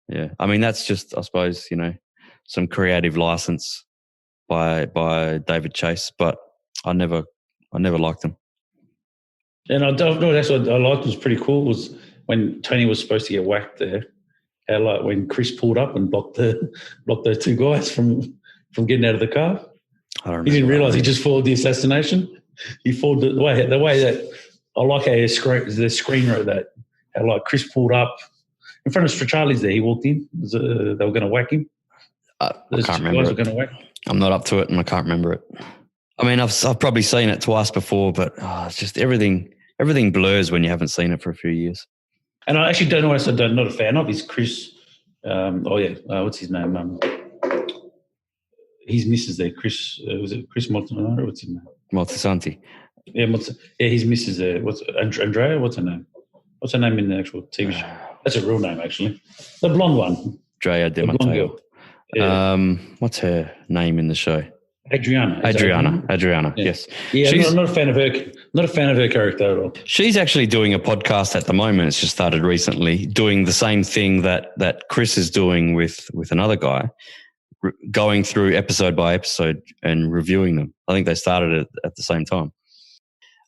Yeah, I mean that's just, I suppose, some creative license by David Chase, but I never liked them. And I don't know. That's what I liked. Was pretty cool. Was when Tony was supposed to get whacked there. How like when Chris pulled up and blocked those two guys from getting out of the car. He didn't realise he just followed the assassination. He followed the way that I like how the screen wrote that. How like Chris pulled up in front of Strachali's there. He walked in. They were going to whack him. I can't remember it. Were going to whack. I'm not up to it, and I can't remember it. I mean, I've probably seen it twice before, but it's just everything blurs when you haven't seen it for a few years. And I actually don't know what I'm not a fan of is Chris. What's his name? His missus there, Chris. Was it Chris Montanaro? What's his name? Moltisanti. Yeah, his missus there. What's Andrea? What's her name? What's her name in the actual TV show? That's a real name, actually. The blonde one. Andrea De Matteo. Yeah. What's her name in the show? Adriana, yeah. Yes. Yeah, I'm not a fan of her. Not a fan of her character at all. She's actually doing a podcast at the moment. It's just started recently, doing the same thing that Chris is doing with another guy, going through episode by episode and reviewing them. I think they started it at the same time.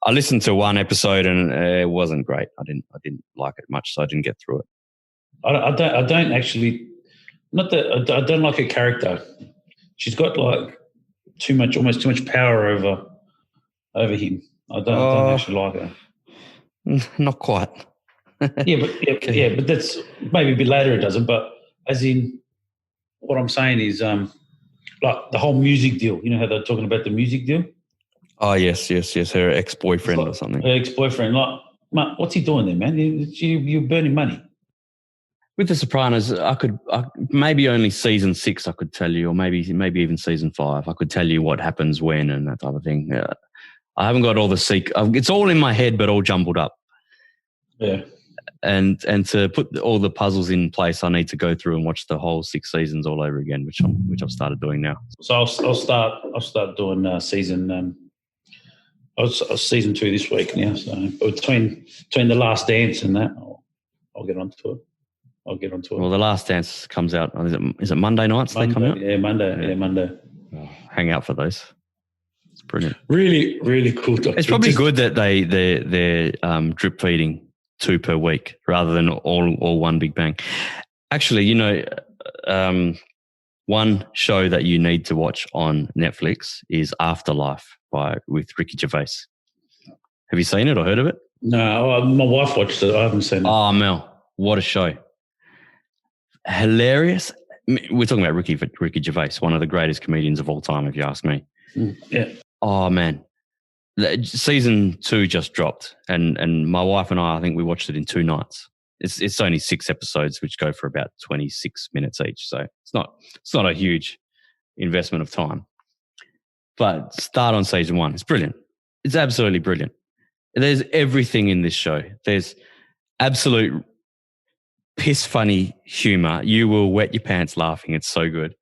I listened to one episode and it wasn't great. I didn't like it much, so I didn't get through it. I don't actually. Not that I don't like her character. She's got like almost too much power over him. I don't actually like her. Not quite. But that's maybe a bit later it doesn't. But as in, what I'm saying is, like the whole music deal. You know how they're talking about the music deal? Oh yes. Her ex-boyfriend or something. Her ex-boyfriend. Like, what's he doing there, man? You're burning money. With The Sopranos, I maybe only season 6 I could tell you, or maybe even season 5. I could tell you what happens when and that type of thing. I haven't got all the it's all in my head, but all jumbled up. Yeah. And to put all the puzzles in place, I need to go through and watch the whole 6 seasons all over again, which I've started doing now. So I'll start doing season. Season 2 this week now. So between The Last Dance and that, I'll get onto it. Well, The Last Dance comes out. Is it Monday nights they come out? Yeah, Monday. Yeah, Monday. Oh, hang out for those. It's brilliant. Really, really cool. It's probably good that they're drip feeding 2 per week rather than all one big bang. Actually, one show that you need to watch on Netflix is Afterlife with Ricky Gervais. Have you seen it or heard of it? No, my wife watched it. I haven't seen it. Oh, Mel, what a show. Hilarious. We're talking about Ricky Gervais, one of the greatest comedians of all time, if you ask me. Yeah. Oh, man. Season 2 just dropped, and my wife and I think we watched it in 2 nights. It's only 6 episodes, which go for about 26 minutes each, so it's not a huge investment of time. But start on season 1. It's brilliant. It's absolutely brilliant. There's everything in this show. There's absolute piss funny humor. You will wet your pants laughing. It's so good.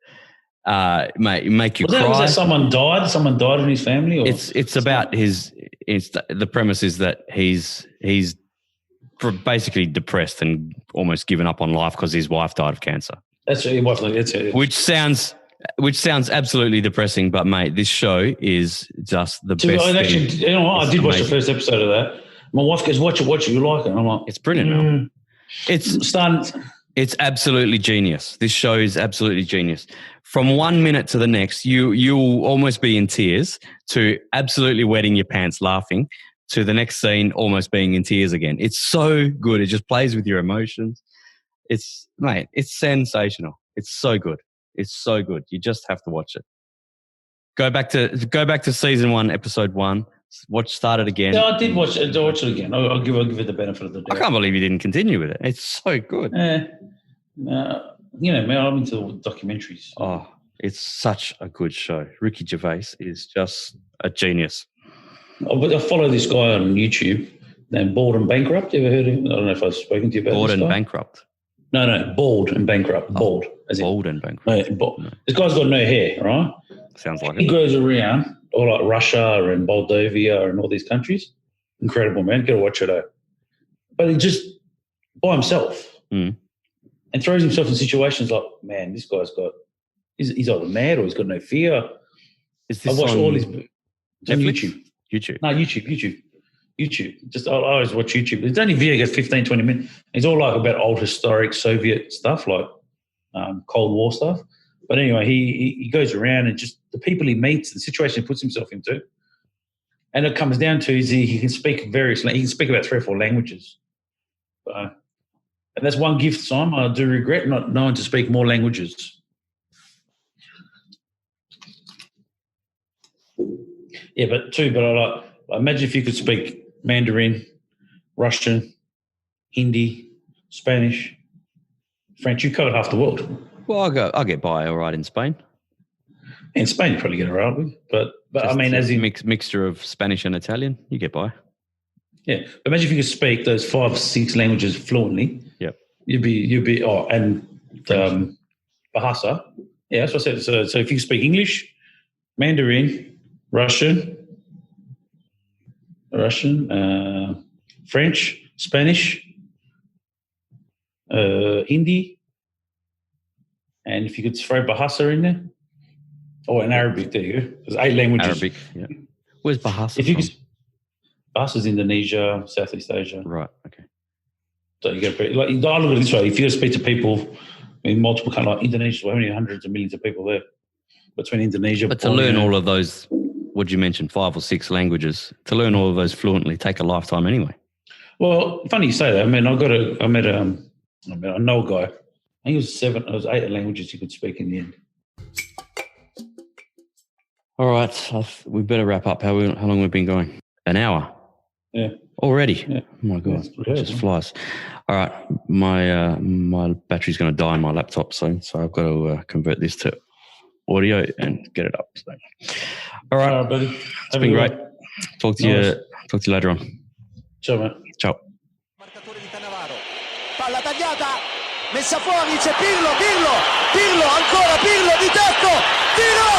Make you cry. Was that someone died? Someone died in his family? Or? It's about the premise is that he's basically depressed and almost given up on life because his wife died of cancer. That's it. Which sounds absolutely depressing, but mate, this show is just the best. Actually, I did watch the first episode of that. My wife goes, "Watch it. You like it?" And I'm like, "It's brilliant, man. It's absolutely genius. This show is absolutely genius. From 1 minute to the next, you'll almost be in tears, to absolutely wetting your pants laughing, to the next scene almost being in tears again. It's so good. It just plays with your emotions. It's sensational. It's so good. It's so good. You just have to watch it. Go back to season 1, episode 1. Start it again. No, I did watch it. I'll watch it again. I'll give it the benefit of the doubt. I can't believe you didn't continue with it. It's so good. Man, I'm into documentaries. Oh, it's such a good show. Ricky Gervais is just a genius. I follow this guy on YouTube named Bored and Bankrupt. You ever heard of him? I don't know if I've spoken to you about Bored this and guy. Bankrupt. No, bald and bankrupt. Bald. Bald and bankrupt. No, bald. No. This guy's got no hair, right? Sounds like he goes around all like Russia and Moldavia and all these countries. Incredible, man. Gotta watch it out. But he just by himself and throws himself in situations like, man, this guy's got he's either mad or he's got no fear. Is this I watch on all his Netflix? YouTube. No, YouTube. Just I always watch YouTube. It's only video gets 15, 20 minutes. It's all like about old historic Soviet stuff, like Cold War stuff. But anyway, he goes around and just the people he meets, the situation he puts himself into, and it comes down to is he can speak he can speak about 3 or 4 languages. And that's one gift, Simon. I do regret not knowing to speak more languages. Yeah, but I imagine if you could speak Mandarin, Russian, Hindi, Spanish, French, you covered half the world. Well, I'll get by all right in Spain. In Spain, you probably get around with, but I mean, as in mixture of Spanish and Italian, you get by. Yeah, imagine if you could speak those 5 or 6 languages fluently. Yep, you'd be Bahasa. Yeah, that's what I said. So if you speak English, Mandarin, Russian, French, Spanish, Hindi, and if you could throw Bahasa in there, or in Arabic, there you go. There's 8 languages. Arabic, yeah. Where's Bahasa if you from? Bahasa's Indonesia, Southeast Asia. Right, okay. So you get I look at it this way: if you speak to people in multiple countries, like Indonesia, how many hundreds of millions of people there between Indonesia. But to learn all of those, what you mentioned, 5 or 6 languages, to learn all of those fluently take a lifetime anyway. Well, funny you say that. I mean, I know a guy. I think it was 8 languages he could speak in the end. All right, we better wrap up. How long we've been going? An hour. Yeah. Already? Yeah. Oh, my God. It just flies. All right. My battery's going to die on my laptop soon, so I've got to convert this to audio and get it up. So. All right. Buddy. It's been great. Talk to you later on. Ciao, man. Ciao. Marcatore di Cannavaro. Palla tagliata. Messa fuori, c'è Pirlo, ancora Pirlo di tacco. Tiro!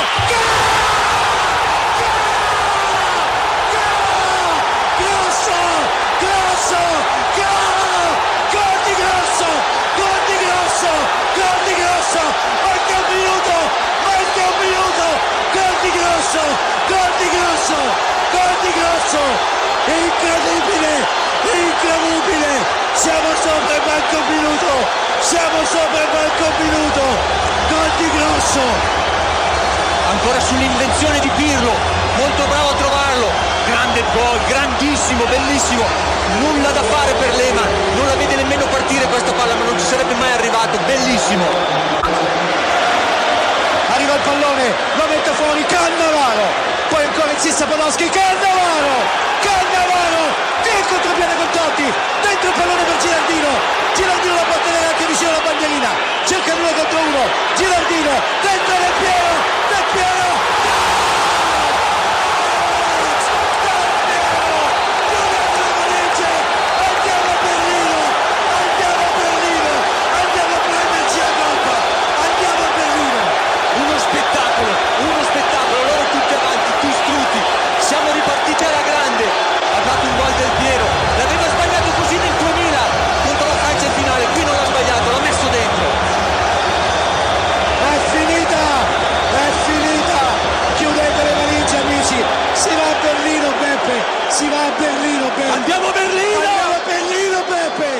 Gol di Grosso, incredibile, siamo sopra il banco minuto, gol di Grosso, ancora sull'invenzione di Pirlo, molto bravo a trovarlo, grande gol, grandissimo, bellissimo, nulla da fare per Lema, non la vede nemmeno partire questa palla, ma non ci sarebbe mai arrivato, bellissimo. Arriva il pallone, lo mette fuori Cannavaro. Poi ancora insiste Podolski, Cannavaro, il contropiede con Totti, dentro il pallone per Gilardino la può tenere anche vicino alla bandierina, cerca 2 contro 1, Gilardino, dentro Del Piero, andiamo a Berlino, andiamo a prenderci la coppa, andiamo a Berlino, uno spettacolo, loro tutti avanti, distrutti, siamo ripartiti alla grande, ha dato un gol Del Piero, l'aveva sbagliato così nel 2000 contro la Francia in finale, qui non l'ha sbagliato, l'ha messo dentro. È finita, chiudete le valigie amici, si va a Berlino Beppe, andiamo a Berlino Beppe.